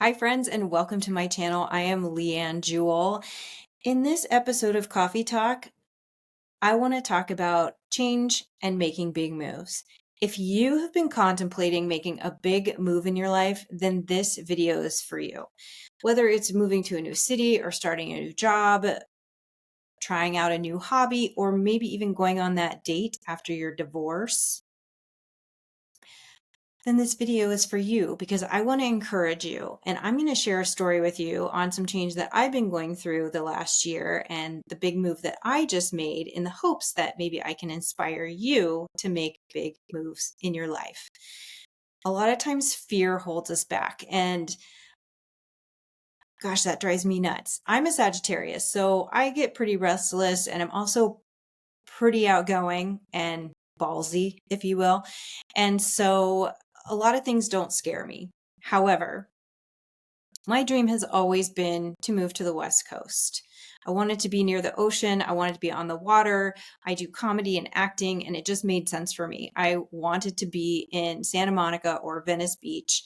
Hi, friends, and welcome to my channel. I am Leanne Jewell. In this episode of Coffee Talk, I want to talk about change and making big moves. If you have been contemplating making a big move in your life, then this video is for you. Whether it's moving to a new city or starting a new job, trying out a new hobby, or maybe even going on that date after your divorce, then this video is for you because I want to encourage you. And I'm going to share a story with you on some change that I've been going through the last year and the big move that I just made in the hopes that maybe I can inspire you to make big moves in your life. A lot of times fear holds us back, and gosh, that drives me nuts. I'm a Sagittarius, so I get pretty restless, and I'm also pretty outgoing and ballsy, if you will. And so a lot of things don't scare me. However, my dream has always been to move to the West Coast. I wanted to be near the ocean. I wanted to be on the water. I do comedy and acting, and it just made sense for me. I wanted to be in Santa Monica or Venice Beach.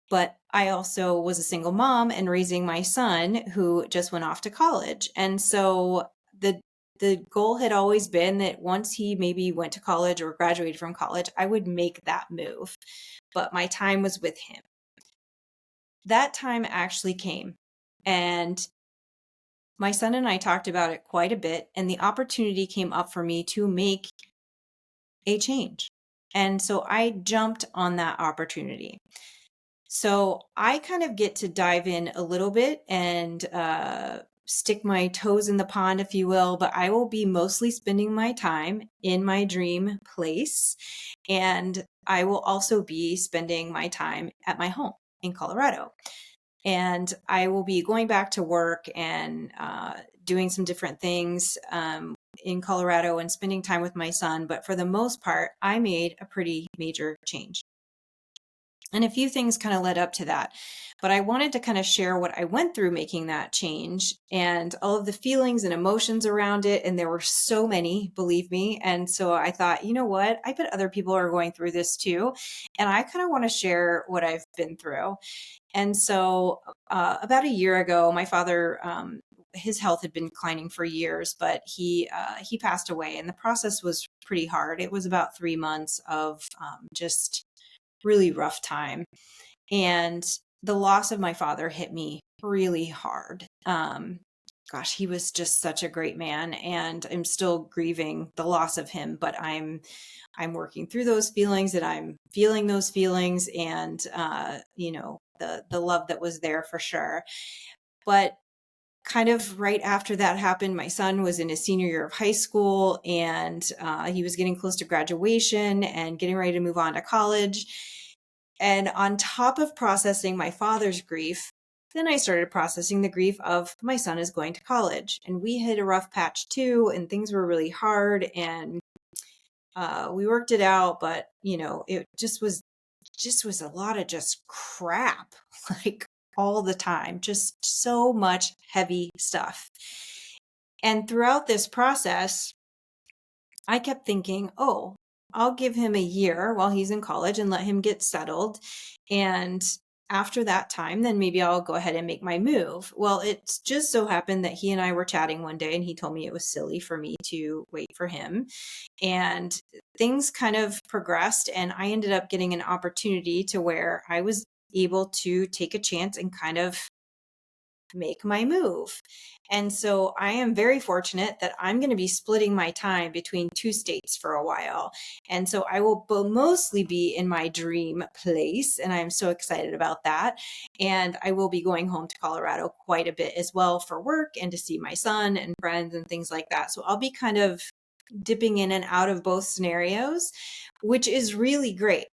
But I also was a single mom and raising my son who just went off to college. And so the goal had always been that once he maybe went to college or graduated from college, I would make that move. But my time was with him. That time actually came. And my son and I talked about it quite a bit. And the opportunity came up for me to make a change. And so I jumped on that opportunity. So I kind of get to dive in a little bit and stick my toes in the pond, if you will, but I will be mostly spending my time in my dream place. And I will also be spending my time at my home in Colorado. And I will be going back to work and doing some different things in Colorado and spending time with my son. But for the most part, I made a pretty major change. And a few things kind of led up to that. But I wanted to kind of share what I went through making that change and all of the feelings and emotions around it. And there were so many, believe me. And so I thought, you know what? I bet other people are going through this too. And I kind of want to share what I've been through. And so about a year ago, my father, his health had been declining for years, but he passed away. And the process was pretty hard. It was about 3 months of just really rough time. And the loss of my father hit me really hard. Gosh, he was just such a great man, and I'm still grieving the loss of him, but I'm working through those feelings, and I'm feeling those feelings, and the love that was there for sure. But kind of right after that happened, my son was in his senior year of high school, and he was getting close to graduation and getting ready to move on to college. And on top of processing my father's grief, then I started processing the grief of my son is going to college. And we hit a rough patch too, and things were really hard. And we worked it out, but it just was a lot of just crap, like all the time, just so much heavy stuff. And throughout this process, I kept thinking, oh, I'll give him a year while he's in college and let him get settled. And after that time, then maybe I'll go ahead and make my move. Well, it just so happened that he and I were chatting one day and he told me it was silly for me to wait for him. And things kind of progressed, and I ended up getting an opportunity to where I was able to take a chance and kind of make my move. And so I am very fortunate that I'm going to be splitting my time between two states for a while. And so I will mostly be in my dream place. And I'm so excited about that. And I will be going home to Colorado quite a bit as well for work and to see my son and friends and things like that. So I'll be kind of dipping in and out of both scenarios, which is really great.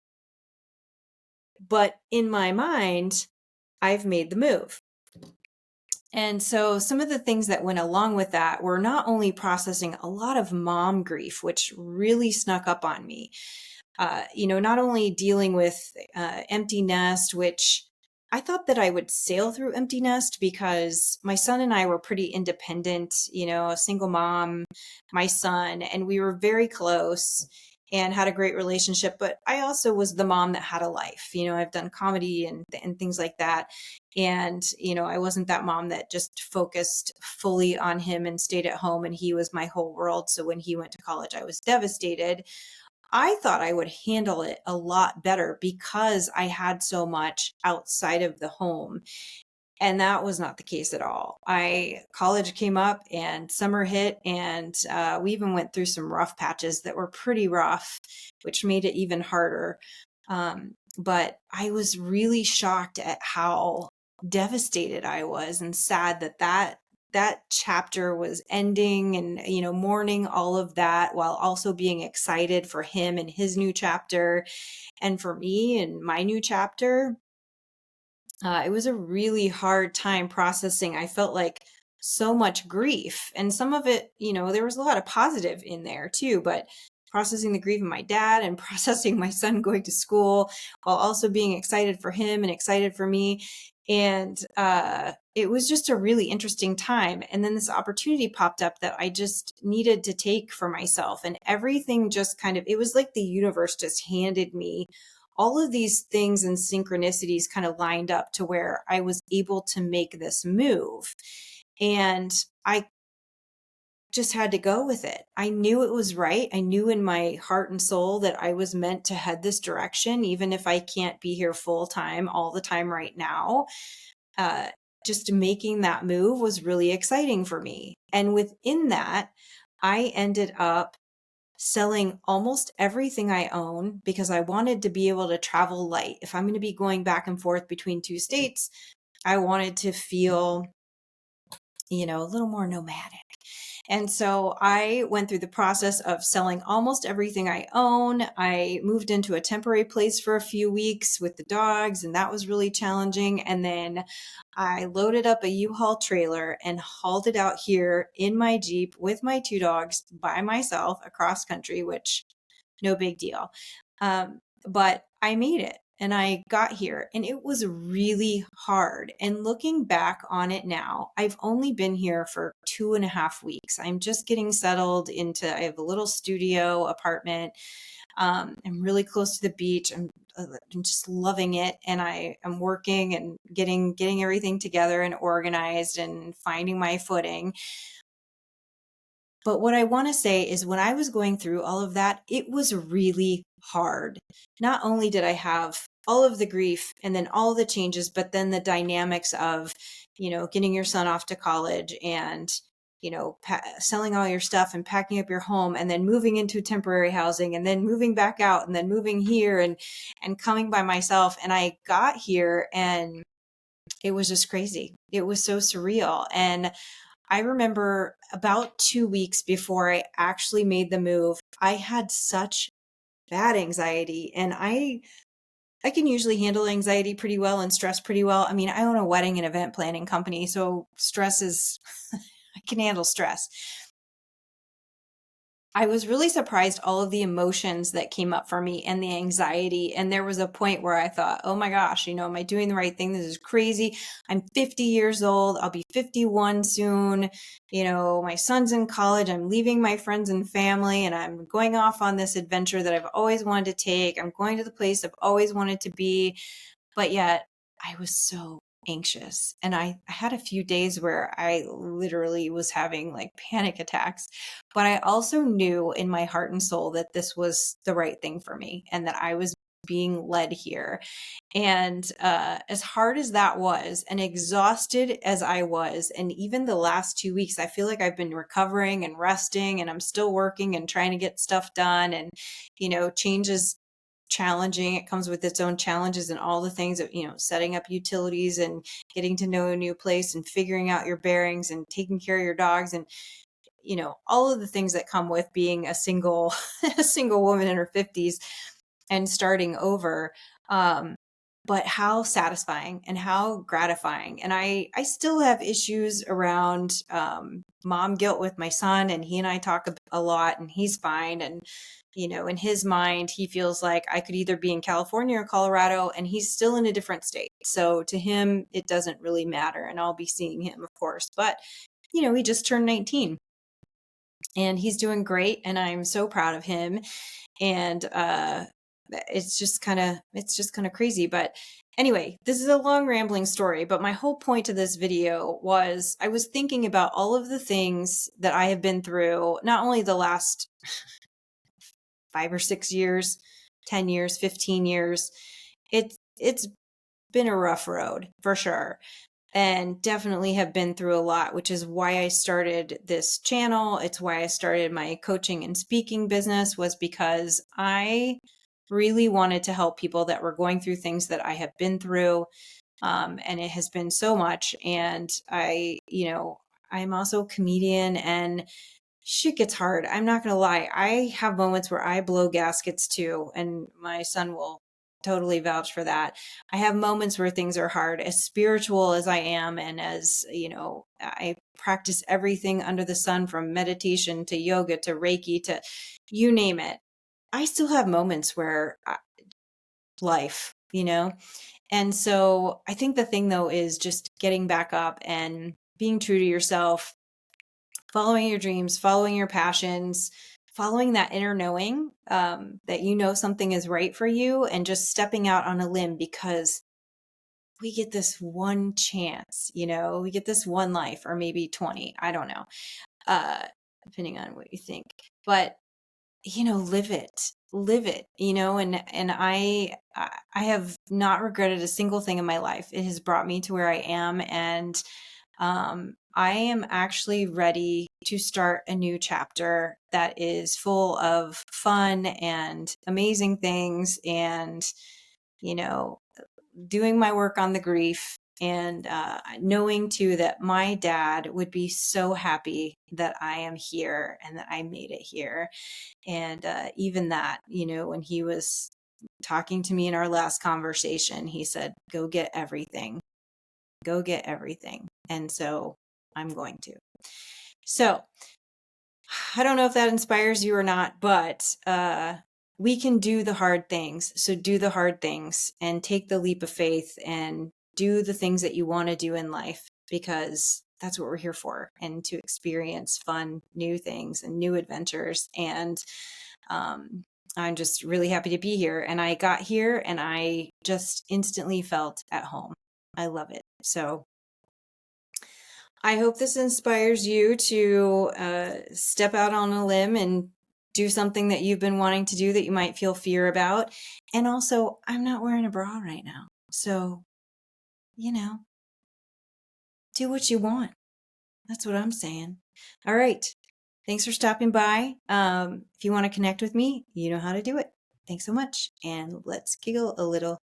But in my mind, I've made the move. And so some of the things that went along with that were not only processing a lot of mom grief, which really snuck up on me, not only dealing with empty nest, which I thought that I would sail through empty nest because my son and I were pretty independent, a single mom, my son, and we were very close. and had a great relationship. But I also was the mom that had a life. I've done comedy and things like that. And, I wasn't that mom that just focused fully on him and stayed at home and he was my whole world. So when he went to college, I was devastated. I thought I would handle it a lot better because I had so much outside of the home. And that was not the case at all. College came up and summer hit, and we even went through some rough patches that were pretty rough, which made it even harder. But I was really shocked at how devastated I was and sad that chapter was ending, and mourning all of that while also being excited for him and his new chapter, and for me and my new chapter. It was a really hard time processing. I felt like so much grief, and some of it, there was a lot of positive in there too, but processing the grief of my dad and processing my son going to school while also being excited for him and excited for me. And it was just a really interesting time. And then this opportunity popped up that I just needed to take for myself. And everything just it was like the universe just handed me all of these things, and synchronicities kind of lined up to where I was able to make this move. And I just had to go with it. I knew it was right. I knew in my heart and soul that I was meant to head this direction, even if I can't be here full time all the time right now. Uh, just making that move was really exciting for me. And within that, I ended up selling almost everything I own because I wanted to be able to travel light. If I'm going to be going back and forth between two states, I wanted to feel, a little more nomadic. And so I went through the process of selling almost everything I own. I moved into a temporary place for a few weeks with the dogs, and that was really challenging. And then I loaded up a U-Haul trailer and hauled it out here in my Jeep with my two dogs by myself across country, which no big deal. But I made it and I got here, and it was really hard. And looking back on it now, I've only been here for 2.5 weeks. I'm just getting settled I have a little studio apartment. I'm really close to the beach. I'm just loving it. And I am working and getting everything together and organized and finding my footing. But what I want to say is when I was going through all of that, it was really hard. Not only did I have all of the grief and then all the changes, but then the dynamics of, getting your son off to college and, selling all your stuff and packing up your home and then moving into temporary housing and then moving back out and then moving here and coming by myself. And I got here and it was just crazy. It was so surreal. And I remember about 2 weeks before I actually made the move, I had such bad anxiety, and I can usually handle anxiety pretty well and stress pretty well. I mean, I own a wedding and event planning company, so stress is I can handle stress. I was really surprised all of the emotions that came up for me and the anxiety. And there was a point where I thought, oh my gosh, am I doing the right thing? This is crazy. I'm 50 years old. I'll be 51 soon. My son's in college. I'm leaving my friends and family, and I'm going off on this adventure that I've always wanted to take. I'm going to the place I've always wanted to be. But yet I was so anxious. And I had a few days where I literally was having like panic attacks. But I also knew in my heart and soul that this was the right thing for me and that I was being led here. And as hard as that was, and exhausted as I was, and even the last 2 weeks, I feel like I've been recovering and resting, and I'm still working and trying to get stuff done. And, change is challenging. It comes with its own challenges and all the things of, setting up utilities and getting to know a new place and figuring out your bearings and taking care of your dogs and all of the things that come with being a single a single woman in her 50s and starting over. But how satisfying and how gratifying. And I still have issues around mom guilt with my son, and he and I talk a lot, and he's fine. And in his mind, he feels like I could either be in California or Colorado, and he's still in a different state. So to him, it doesn't really matter, and I'll be seeing him, of course. But he just turned 19. and he's doing great, and I'm so proud of him. And it's just kind of crazy. But anyway, this is a long rambling story, but my whole point to this video was I was thinking about all of the things that I have been through, not only the last 5 or 6 years, 10 years, 15 years. It's been a rough road for sure, and definitely have been through a lot, which is why I started this channel. It's why I started my coaching and speaking business, was because I really wanted to help people that were going through things that I have been through. And it has been so much. And I'm also a comedian, and shit gets hard. I'm not going to lie. I have moments where I blow gaskets too, and my son will totally vouch for that. I have moments where things are hard, as spiritual as I am, and as, I practice everything under the sun, from meditation to yoga to Reiki to you name it. I still have moments where life, And so I think the thing though is just getting back up and being true to yourself, following your dreams, following your passions, following that inner knowing, that something is right for you, and just stepping out on a limb, because we get this one chance, we get this one life, or maybe 20, I don't know, uh, depending on what you think. But live it, and I have not regretted a single thing in my life. It has brought me to where I am, and I am actually ready to start a new chapter that is full of fun and amazing things, and you know doing my work on the grief, and knowing too that my dad would be so happy that I am here and that I made it here. And even that, when he was talking to me in our last conversation, he said, go get everything, go get everything. And so I'm going to. So I don't know if that inspires you or not, but we can do the hard things. So do the hard things and take the leap of faith and do the things that you want to do in life, because that's what we're here for, and to experience fun, new things and new adventures. And I'm just really happy to be here. And I got here and I just instantly felt at home. I love it. So I hope this inspires you to step out on a limb and do something that you've been wanting to do that you might feel fear about. And also, I'm not wearing a bra right now. So, you know, do what you want. That's what I'm saying. All right. Thanks for stopping by. If you want to connect with me, you know how to do it. Thanks so much. And let's giggle a little.